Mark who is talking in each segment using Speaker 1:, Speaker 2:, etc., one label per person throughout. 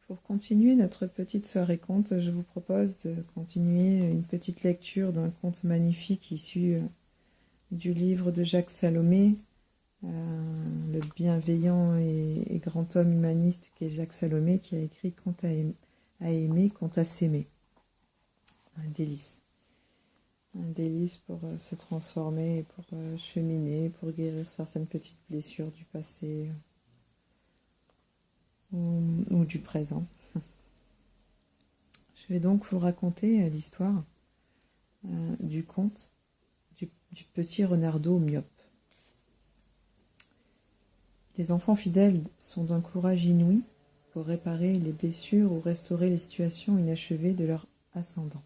Speaker 1: Pour continuer notre petite soirée conte, je vous propose de continuer une petite lecture d'un conte magnifique issu du livre de Jacques Salomé, le bienveillant et grand homme humaniste qu'est Jacques Salomé, qui a écrit Conte à aimer, conte à s'aimer. Un délice. Un délice pour se transformer, pour cheminer, pour guérir certaines petites blessures du passé ou du présent. Je vais donc vous raconter l'histoire du conte du petit renardeau myope. Les enfants fidèles sont d'un courage inouï pour réparer les blessures ou restaurer les situations inachevées de leur ascendant.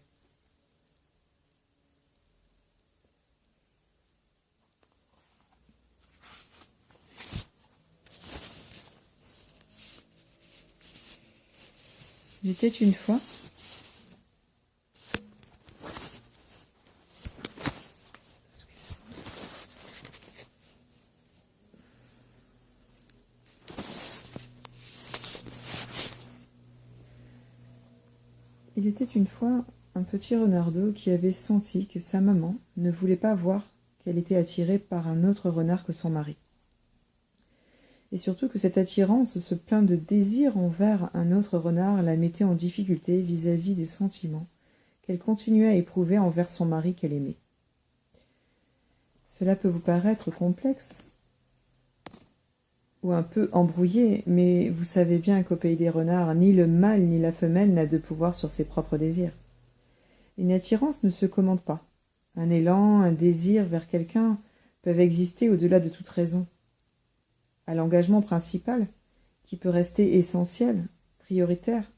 Speaker 1: Il était une fois un petit renardeau qui avait senti que sa maman ne voulait pas voir qu'elle était attirée par un autre renard que son mari. Et surtout que cette attirance, ce plein de désir envers un autre renard, la mettait en difficulté vis-à-vis des sentiments qu'elle continuait à éprouver envers son mari qu'elle aimait. Cela peut vous paraître complexe ou un peu embrouillé, mais vous savez bien qu'au pays des renards, ni le mâle ni la femelle n'a de pouvoir sur ses propres désirs. Une attirance ne se commande pas. Un élan, un désir vers quelqu'un peuvent exister au-delà de toute raison. À l'engagement principal, qui peut rester essentiel, prioritaire,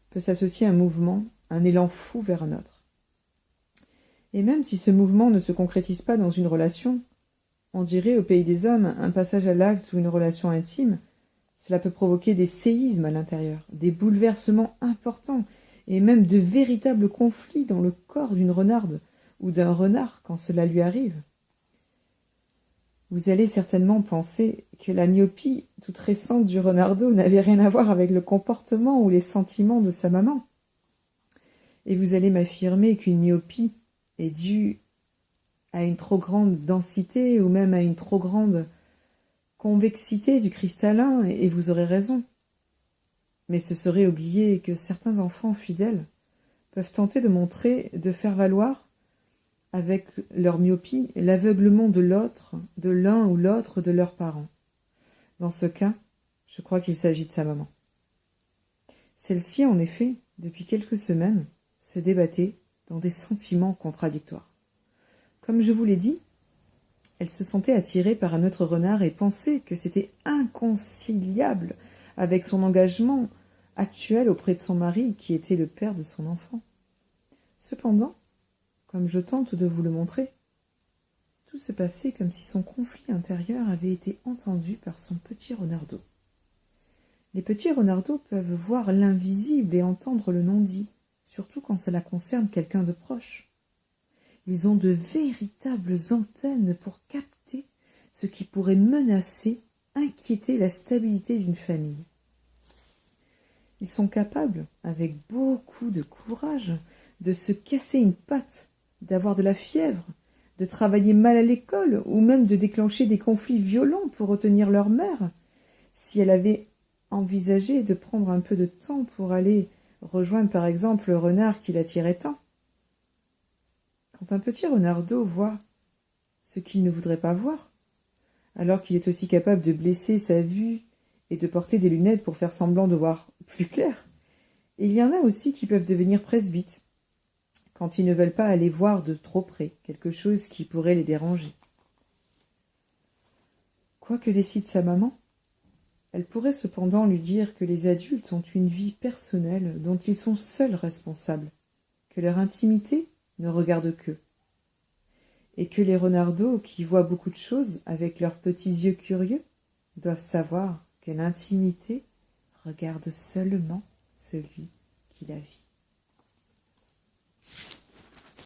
Speaker 1: peut s'associer un mouvement, un élan fou vers un autre. Et même si ce mouvement ne se concrétise pas dans une relation, on dirait au pays des hommes un passage à l'acte ou une relation intime, cela peut provoquer des séismes à l'intérieur, des bouleversements importants et même de véritables conflits dans le corps d'une renarde ou d'un renard quand cela lui arrive. Vous allez certainement penser que la myopie toute récente du renardeau n'avait rien à voir avec le comportement ou les sentiments de sa maman. Et vous allez m'affirmer qu'une myopie est due à une trop grande densité ou même à une trop grande convexité du cristallin, et vous aurez raison. Mais ce serait oublier que certains enfants fidèles peuvent tenter de faire valoir avec leur myopie l'aveuglement de l'autre, de l'un ou l'autre de leurs parents. Dans ce cas, je crois qu'il s'agit de sa maman. Celle-ci, en effet, depuis quelques semaines, se débattait dans des sentiments contradictoires. Comme je vous l'ai dit, elle se sentait attirée par un autre renard et pensait que c'était inconciliable avec son engagement actuel auprès de son mari, qui était le père de son enfant. Cependant, comme je tente de vous le montrer, tout se passait comme si son conflit intérieur avait été entendu par son petit renardeau. Les petits renardeaux peuvent voir l'invisible et entendre le non-dit, surtout quand cela concerne quelqu'un de proche. Ils ont de véritables antennes pour capter ce qui pourrait menacer, inquiéter la stabilité d'une famille. Ils sont capables, avec beaucoup de courage, de se casser une patte, d'avoir de la fièvre, de travailler mal à l'école ou même de déclencher des conflits violents pour retenir leur mère, si elle avait envisagé de prendre un peu de temps pour aller rejoindre par exemple le renard qui l'attirait tant. Quand un petit renardeau voit ce qu'il ne voudrait pas voir, alors qu'il est aussi capable de blesser sa vue et de porter des lunettes pour faire semblant de voir plus clair, il y en a aussi qui peuvent devenir presbytes, quand ils ne veulent pas aller voir de trop près quelque chose qui pourrait les déranger. Quoi que décide sa maman, elle pourrait cependant lui dire que les adultes ont une vie personnelle dont ils sont seuls responsables, que leur intimité ne regarde qu'eux, et que les renardeaux, qui voient beaucoup de choses avec leurs petits yeux curieux, doivent savoir que l'intimité regarde seulement celui qui la vit.